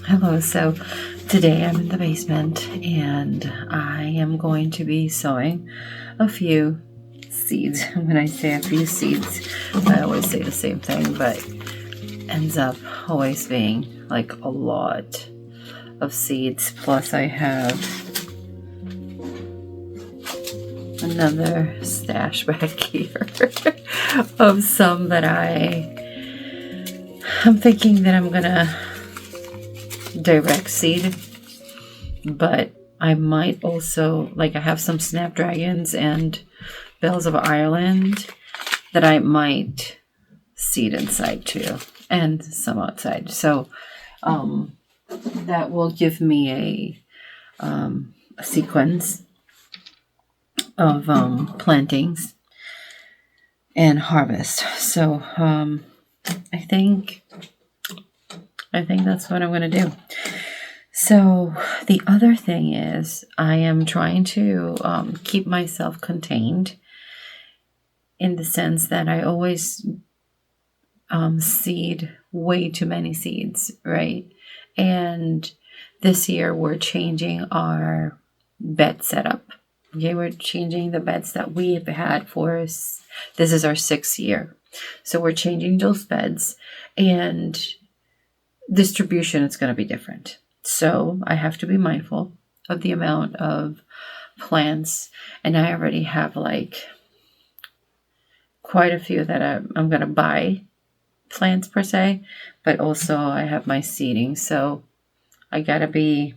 Hello, so today I'm in the basement and I am going to be sowing a few seeds. When I say a few seeds, I always say the same thing, but ends up always being like a lot of seeds. Plus I have another stash back here of some that I'm thinking that I'm gonna direct seed, but I might also, like, I have some snapdragons and bells of Ireland that I might seed inside too, and some outside. So that will give me a sequence of plantings and harvest. So I think that's what I'm going to do. So the other thing is I am trying to keep myself contained in the sense that I always seed way too many seeds, right? And this year we're changing our bed setup. Okay, we're changing the beds that we've had for us. This is our 6th year. So we're changing those beds, and distribution is going to be different. So I have to be mindful of the amount of plants, and I already have like quite a few that I'm going to buy plants per se, but also I have my seeding, so I got to be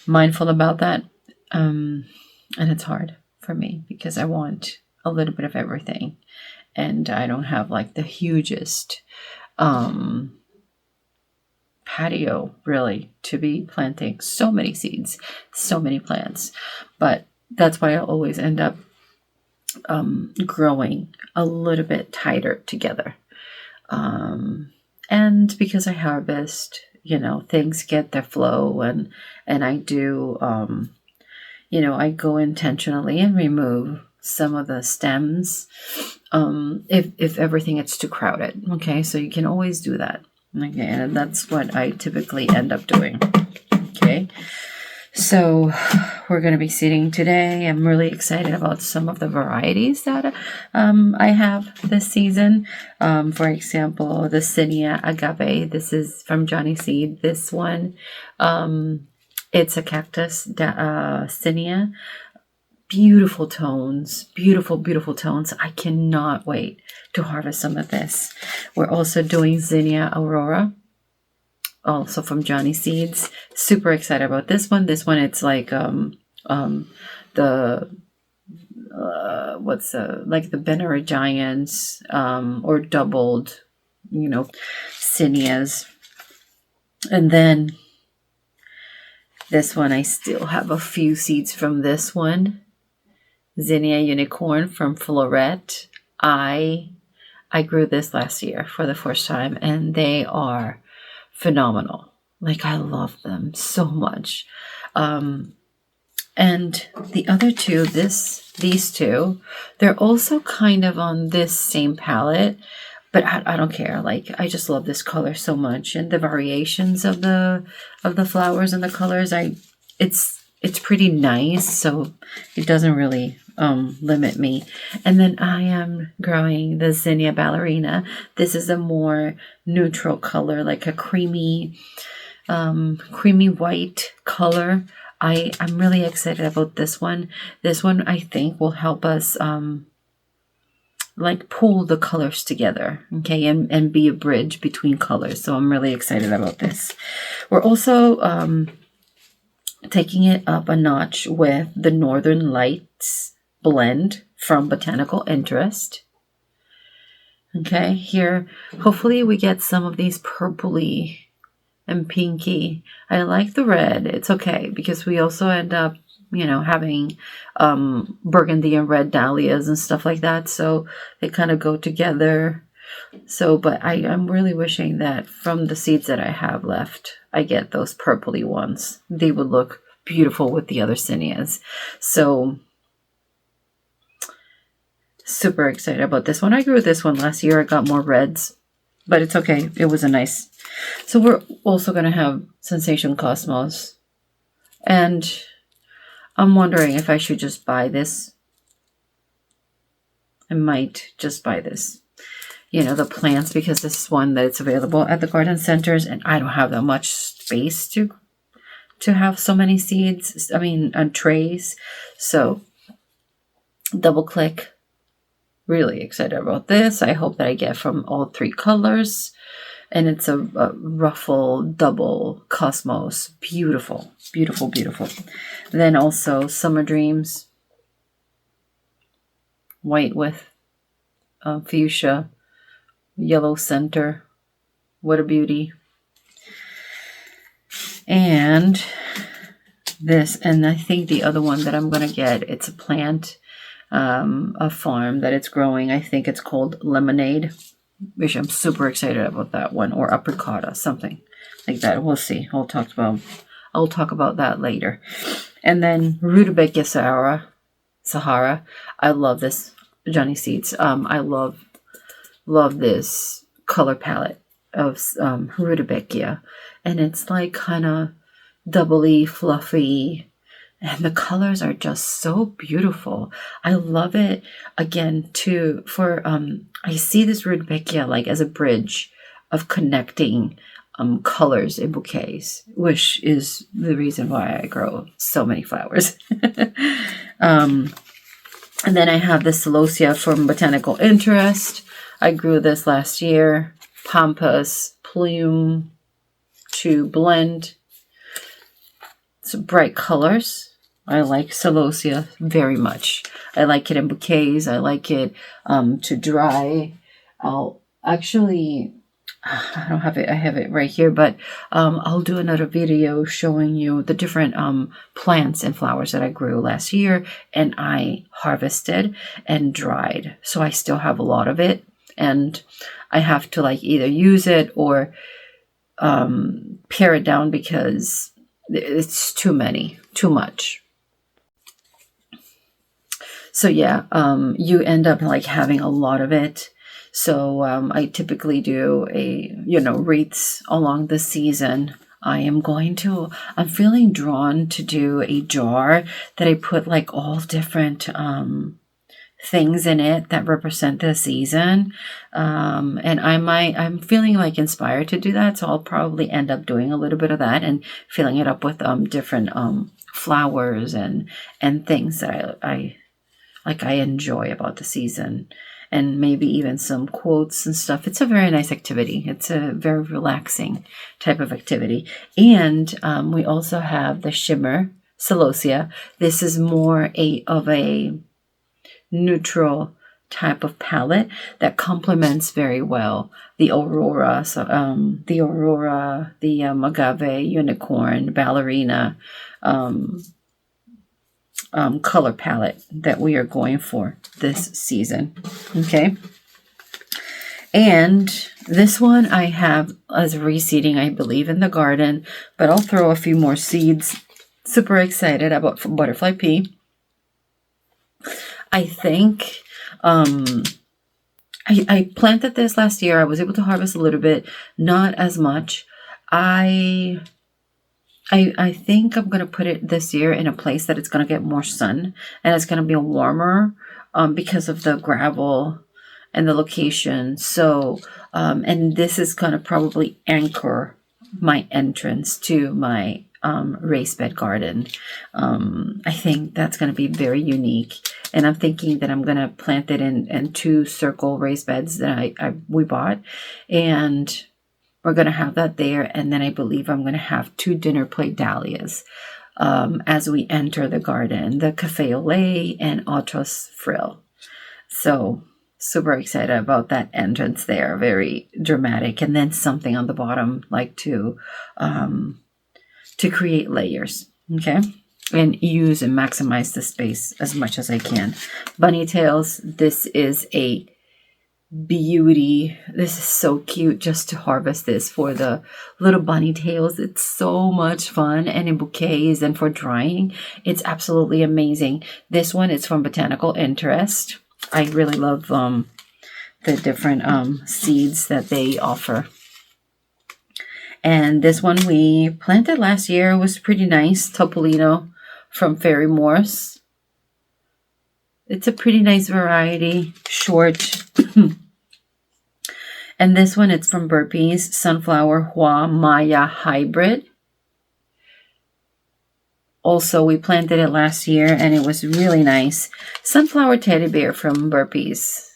mindful about that. And it's hard for me because I want a little bit of everything, and I don't have like the hugest patio really to be planting so many seeds, so many plants. But that's why I always end up growing a little bit tighter together. And because I harvest, things get their flow, and I do, I go intentionally and remove some of the stems if everything gets too crowded. Okay, so you can always do that. Okay, and that's what I typically end up doing. Okay, so we're going to be seeding today. I'm really excited about some of the varieties that I have this season. For example, the Zinnia Agave. This is from Johnny Seed. This one, it's a cactus, Zinnia. Beautiful tones, beautiful tones. I cannot wait to harvest some of this. We're also doing Zinnia Aurora, also from Johnny Seeds. Super excited about this one. This one, it's like like the Benera Giants or doubled, Zinnias. And then this one, I still have a few seeds from this one. Zinnia Unicorn from Floret. I grew this last year for the first time, and they are phenomenal. Like, I love them so much. And the other two, these two, they're also kind of on this same palette, but I don't care. Like, I just love this color so much, and the variations of the flowers and the colors. It's pretty nice, so it doesn't really limit me. And then I am growing the Zinnia Ballerina. This is a more neutral color, like a creamy white color. I'm really excited about this one. This one, I think, will help us like pull the colors together, okay, and be a bridge between colors. So I'm really excited about this. We're also taking it up a notch with the Northern Lights blend from Botanical Interest. Okay, here, hopefully we get some of these purpley and pinky. I like the red. It's okay because we also end up, having burgundy and red dahlias and stuff like that. So they kind of go together. So, but I'm really wishing that from the seeds that I have left, I get those purpley ones. They would look beautiful with the other zinnias. So, super excited about this one. I grew this one last year. I got more reds, but it's okay. It was a nice So we're also going to have Sensation Cosmos. And I'm wondering if I should just buy this. I might just buy this. You know, the plants, because this is one that's available at the garden centers, and I don't have that much space to have so many seeds. I mean, on trays. So double click. Really excited about this. I hope that I get from all 3 colors. And it's a ruffle double cosmos. Beautiful, beautiful, beautiful. Then also Summer Dreams. White with fuchsia. Yellow center. What a beauty. And this, and I think the other one that I'm going to get, it's a plant, a farm that it's growing. I think it's called Lemonade, which I'm super excited about that one, or Apricota, something like that. We'll see. I'll talk about that later. And then Rudbeckia Sahara. I love this Johnny Seeds. I love this color palette of Rudbeckia, and it's like kind of doubly fluffy, and the colors are just so beautiful. I love it. Again, too, for I see this Rudbeckia like as a bridge of connecting colors in bouquets, which is the reason why I grow so many flowers. And then I have the Celosia from Botanical Interest. I grew this last year. Pampas Plume to blend. Some bright colors. I like Celosia very much. I like it in bouquets. I like it to dry. I'll actually, I don't have it. I have it right here, but I'll do another video showing you the different plants and flowers that I grew last year, and I harvested and dried. So I still have a lot of it, and I have to like either use it or pare it down because it's too much. So yeah, you end up like having a lot of it. So I typically do wreaths along the season. I'm feeling drawn to do a jar that I put like all different things in it that represent the season. And I'm feeling like inspired to do that. So I'll probably end up doing a little bit of that and filling it up with different flowers and things that I enjoy about the season. And maybe even some quotes and stuff. It's a very nice activity. It's a very relaxing type of activity. And we also have the Shimmer Celosia. This is more of a neutral type of palette that complements very well the Aurora. So the Aurora, the Agave, Unicorn, Ballerina, color palette that we are going for this season. Okay. And this one I have as reseeding, I believe, in the garden, but I'll throw a few more seeds. Super excited about butterfly pea. I think I planted this last year. I was able to harvest a little bit, not as much. I think I'm going to put it this year in a place that it's going to get more sun and it's going to be warmer because of the gravel and the location. So, and this is going to probably anchor my entrance to my raised bed garden. I think that's going to be very unique. And I'm thinking that I'm going to plant it in 2 circle raised beds that we bought. And we're going to have that there, and then I believe I'm going to have 2 dinner plate dahlias as we enter the garden, the Cafe au lait and Autros frill. So super excited about that entrance there, very dramatic, and then something on the bottom like to create layers, okay, and use and maximize the space as much as I can. Bunny tails, this is a beauty. This is so cute just to harvest this for the little bunny tails. It's so much fun, and in bouquets and for drying, it's absolutely amazing. This one is from Botanical Interest. I really love the different seeds that they offer. And this one we planted last year. It was pretty nice. Topolino from Fairy Moors. It's a pretty nice variety. Short. And this one, it's from Burpees. Sunflower Hua Maya Hybrid. Also, we planted it last year, and it was really nice. Sunflower Teddy Bear from Burpees.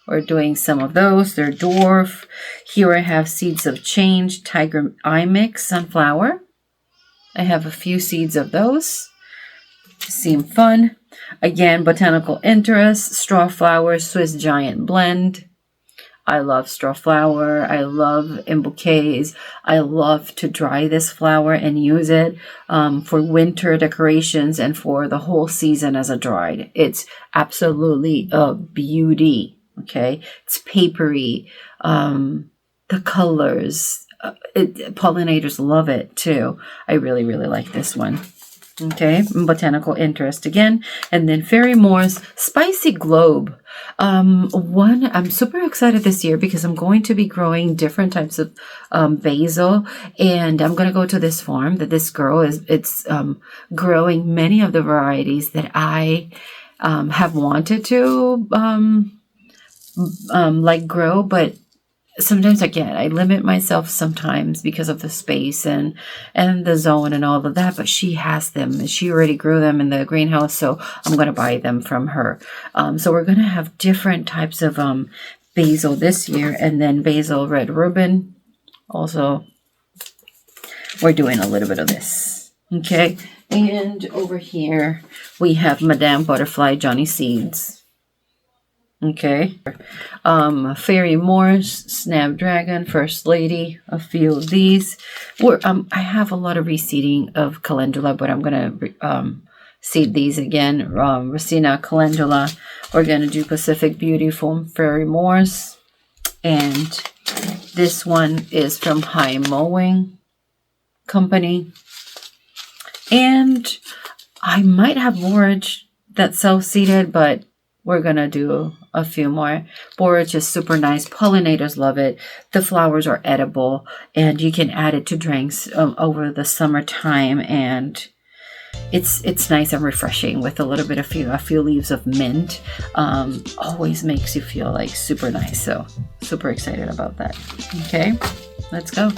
We're doing some of those. They're dwarf. Here I have Seeds of Change, Tiger Eye Mix, Sunflower. I have a few seeds of those. Seem fun. Again, Botanical Interest, Straw Flower, Swiss Giant Blend. I love straw flower. I love in bouquets. I love to dry this flower and use it for winter decorations and for the whole season as a dried. It's absolutely a beauty. Okay, it's papery. The colors, pollinators love it too. I really, really like this one. Okay, Botanical Interest again. And then Fairy Moors Spicy Globe. I'm super excited this year because I'm going to be growing different types of basil, and I'm going to go to this farm that this girl it's growing many of the varieties that I have wanted to like grow, but sometimes I limit myself sometimes because of the space and the zone and all of that, but she has them. She already grew them in the greenhouse, so I'm going to buy them from her. So we're going to have different types of basil this year, and then basil red ribbon. Also, we're doing a little bit of this. Okay, and over here we have Madame Butterfly Johnny Seeds. Okay, Fairy Moors, Snapdragon, First Lady, a few of these. I have a lot of reseeding of calendula, but I'm going to seed these again. Racina Calendula. We're going to do Pacific Beauty from Fairy Moors. And this one is from High Mowing Company. And I might have borage that's self-seeded, but we're going to do a few more. Borage is super nice. Pollinators love it. The flowers are edible, and you can add it to drinks over the summertime, and it's nice and refreshing with a little bit of a few leaves of mint. Always makes you feel like super nice. So super excited about that. Okay, let's go.